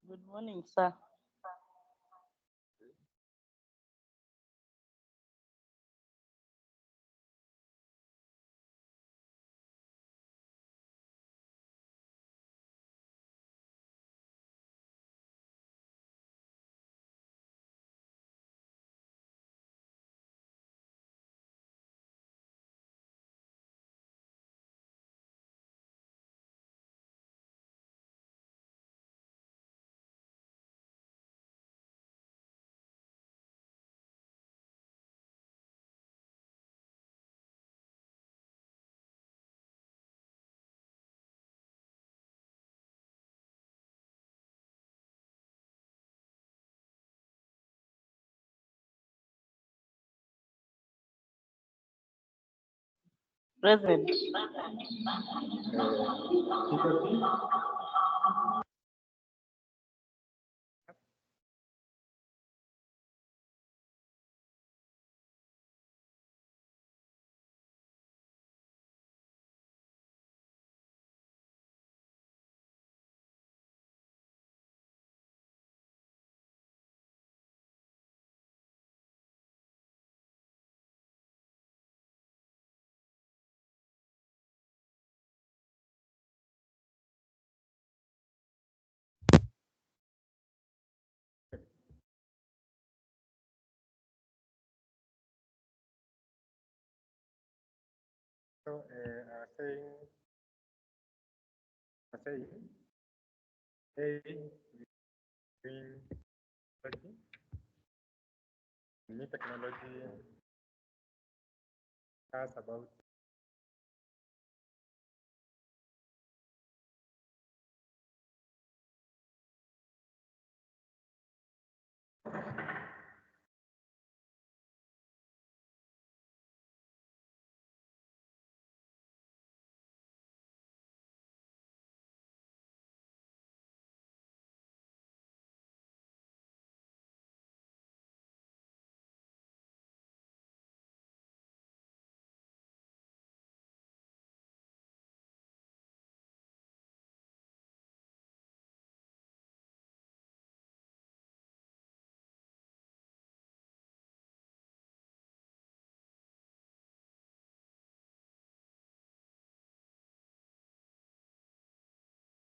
Good morning, sir. Present. So I was saying, A green technology, new technology has about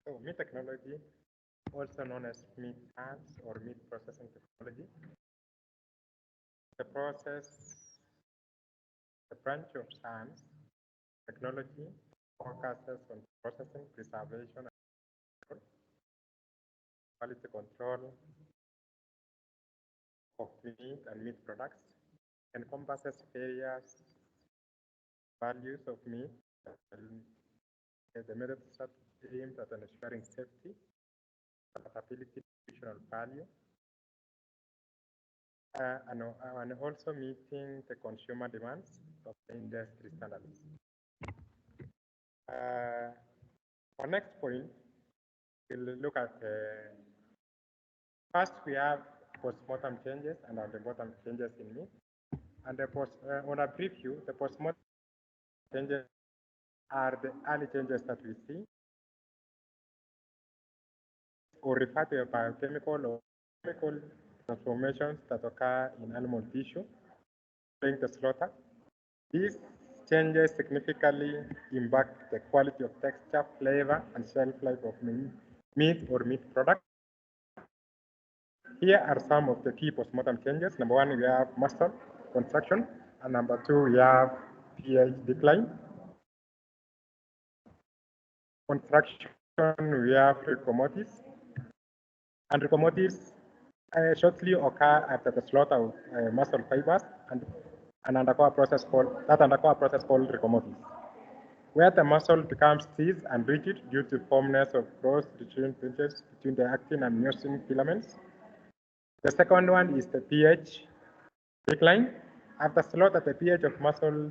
so meat technology, also known as meat science or meat processing technology. The process, the branch of science technology focuses on processing, preservation, and quality control of meat and meat products, encompasses various values of meat and the methods that aimed at ensuring safety, compatibility, nutritional value, and also meeting the consumer demands of the industry standards. Our next point, we'll look at first we have postmortem changes and antemortem changes in meat. And on a preview, the postmortem changes are the early changes that we see or refer to as biochemical or chemical transformations that occur in animal tissue during the slaughter. These changes significantly impact the quality of texture, flavor, and shelf life of meat or meat product. Here are some of the key postmortem changes. Number one, we have muscle contraction, and number two, we have pH decline. Contraction, we have recomotives, and recomotives shortly occur after the slaughter of muscle fibers and undergo a process called recomotives, where the muscle becomes stiff and rigid due to firmness of cross bridges between the actin and myosin filaments. The second one is the pH decline. After slaughter, the pH of muscle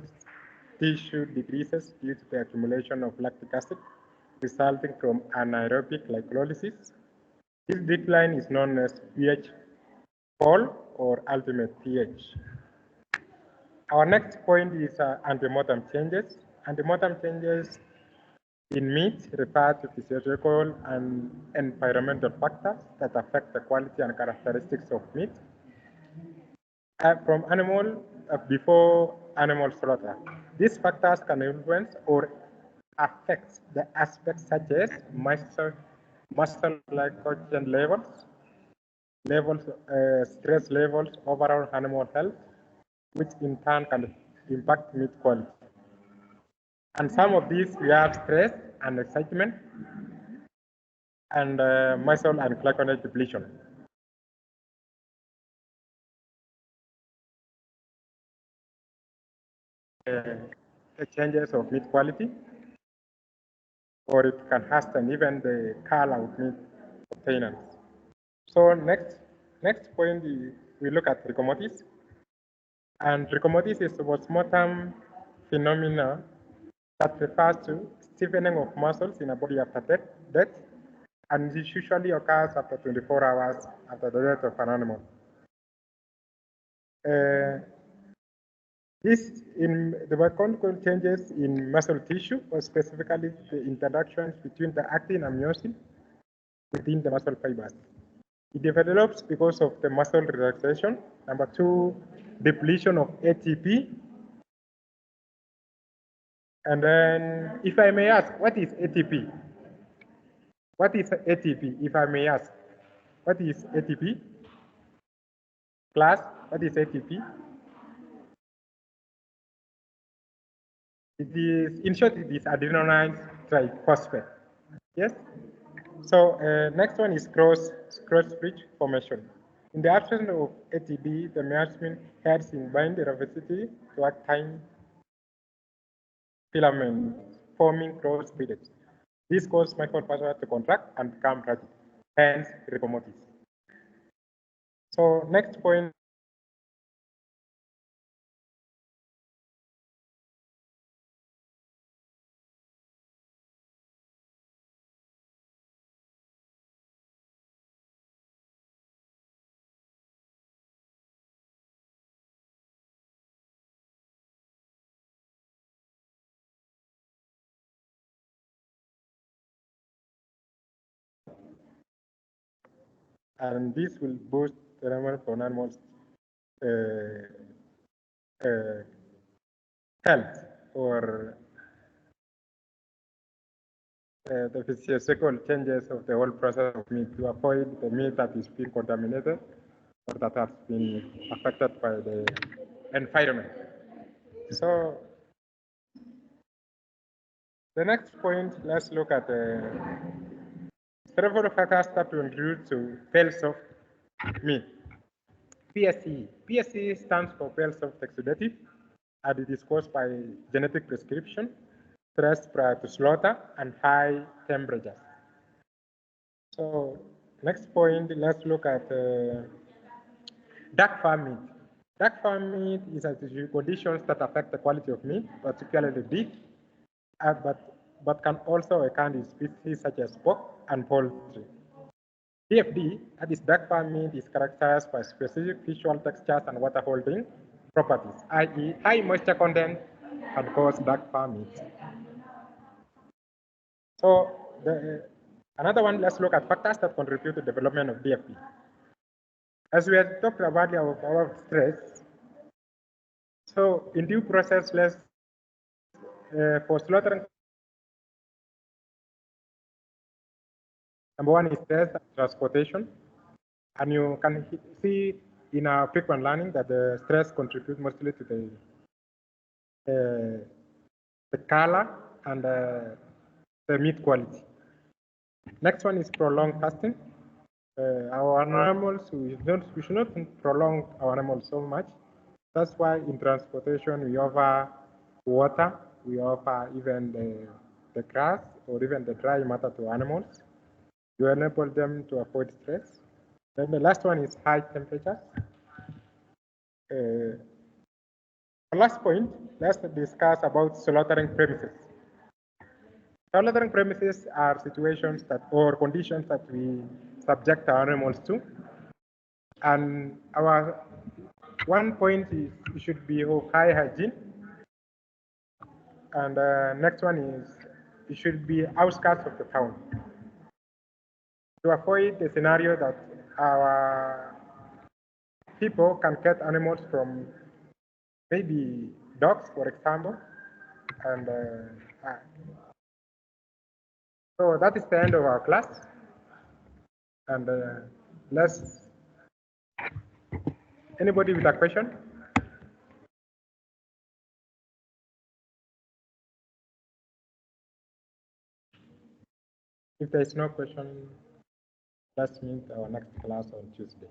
tissue decreases due to the accumulation of lactic acid resulting from anaerobic glycolysis. This decline is known as pH fall or ultimate pH. Our next point is antemortem changes. Antemortem changes in meat refer to physiological and environmental factors that affect the quality and characteristics of meat from animal before animal slaughter. These factors can influence or affect the aspects such as muscle glycogen levels, stress levels, overall animal health, which in turn can impact meat quality. And some of these we have stress and excitement and muscle and glycogen depletion. The changes of meat quality, or it can hasten even the color of meat obtainance. So next point we look at recomotis. And recomotis is a postmortem phenomena that refers to stiffening of muscles in a body after death, and it usually occurs after 24 hours after the death of an animal. This in the consequent changes in muscle tissue, or specifically the interactions between the actin and myosin within the muscle fibers. It develops because of the muscle relaxation. Number two, depletion of ATP. And then, if I may ask, what is ATP? What is ATP, if I may ask? What is ATP? Class, what is ATP? It is, in short, it is adenyl triphosphate. Yes? So next one is cross-bridge formation. In the absence of ATP, the myosin heads in bind velocity to actine filament, forming cross bridges. This causes microfibers to contract and become rigid, hence recomotis. So next point. And this will boost the number of animals' health or the physiological changes of the whole process of meat to avoid the meat that is being contaminated or that has been affected by the environment. So the next point, let's look at several factors that contribute to pale soft meat. PSE. PSE stands for pale soft exudative, and it is caused by genetic prescription, stress prior to slaughter, and high temperatures. So next point, let's look at dark farm meat. Dark farm meat is conditions that affect the quality of meat, particularly beef, but can also occur in species such as pork and poultry. DFD, that is dark farm meat, is characterized by specific visual textures and water holding properties, i.e. high moisture content can cause dark farm meat. So another one, let's look at factors that contribute to development of DFD. As we have talked about our stress, so in due process, let's for slaughtering, number one is stress transportation, and you can see in our frequent learning that the stress contributes mostly to the color and the meat quality. Next one is prolonged fasting. Our animals, we should not prolong our animals so much. That's why in transportation we offer water, we offer even the grass or even the dry matter to animals to enable them to avoid stress. Then the last one is high temperatures. Last point, let's discuss about slaughtering premises. Slaughtering premises are situations that or conditions that we subject our animals to. And our one point is it should be of high hygiene. And next one is it should be outskirts of the town to avoid the scenario that our people can get animals from maybe dogs, for example, and so that is the end of our class. And let's, anybody with a question? If there is no question, let's meet our next class on Tuesday.